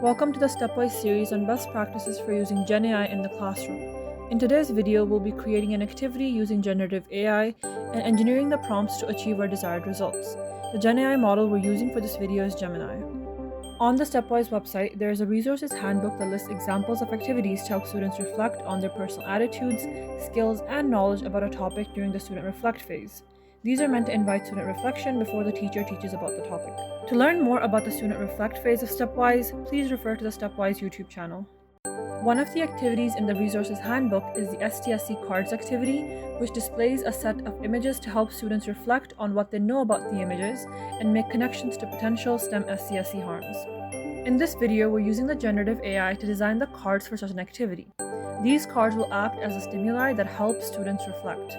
Welcome to the Stepwise series on best practices for using GenAI in the classroom. In today's video, we'll be creating an activity using generative AI and engineering the prompts to achieve our desired results. The GenAI model we're using for this video is Gemini. On the Stepwise website, there is a resources handbook that lists examples of activities to help students reflect on their personal attitudes, skills, and knowledge about a topic during the student reflect phase. These are meant to invite student reflection before the teacher teaches about the topic. To learn more about the student reflect phase of Stepwise, please refer to the Stepwise YouTube channel. One of the activities in the resources handbook is the STSC cards activity, which displays a set of images to help students reflect on what they know about the images and make connections to potential STEM SCSE harms. In this video, we're using the generative AI to design the cards for such an activity. These cards will act as a stimuli that helps students reflect.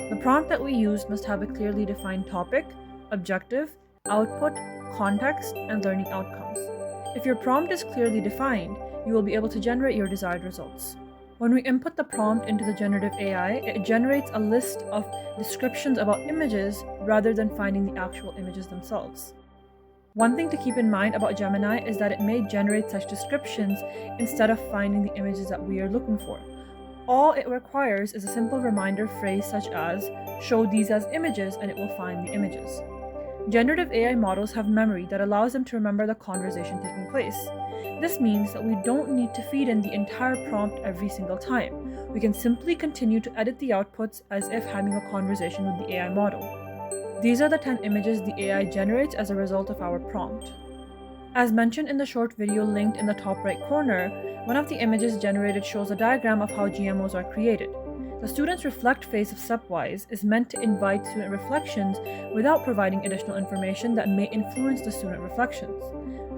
The prompt that we use must have a clearly defined topic, objective, output, context, and learning outcomes. If your prompt is clearly defined, you will be able to generate your desired results. When we input the prompt into the generative AI, it generates a list of descriptions about images rather than finding the actual images themselves. One thing to keep in mind about Gemini is that it may generate such descriptions instead of finding the images that we are looking for. All it requires is a simple reminder phrase such as, "Show these as images," and it will find the images. Generative AI models have memory that allows them to remember the conversation taking place. This means that we don't need to feed in the entire prompt every single time. We can simply continue to edit the outputs as if having a conversation with the AI model. These are the 10 images the AI generates as a result of our prompt. As mentioned in the short video linked in the top right corner, one of the images generated shows a diagram of how GMOs are created. The student's reflect phase of Stepwise is meant to invite student reflections without providing additional information that may influence the student reflections.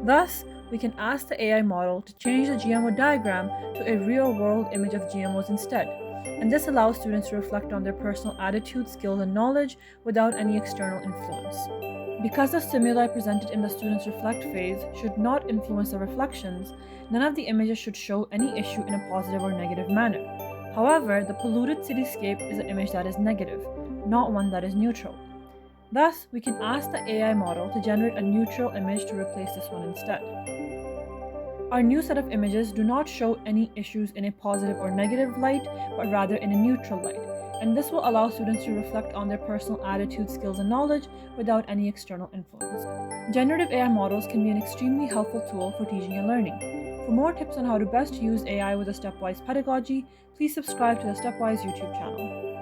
Thus, we can ask the AI model to change the GMO diagram to a real-world image of GMOs instead, and this allows students to reflect on their personal attitudes, skills, and knowledge without any external influence. Because the stimuli presented in the student's reflect phase should not influence the reflections, none of the images should show any issue in a positive or negative manner. However, the polluted cityscape is an image that is negative, not one that is neutral. Thus, we can ask the AI model to generate a neutral image to replace this one instead. Our new set of images do not show any issues in a positive or negative light, but rather in a neutral light, and this will allow students to reflect on their personal attitudes, skills, and knowledge without any external influence. Generative AI models can be an extremely helpful tool for teaching and learning. For more tips on how to best use AI with a stepwise pedagogy, please subscribe to the Stepwise YouTube channel.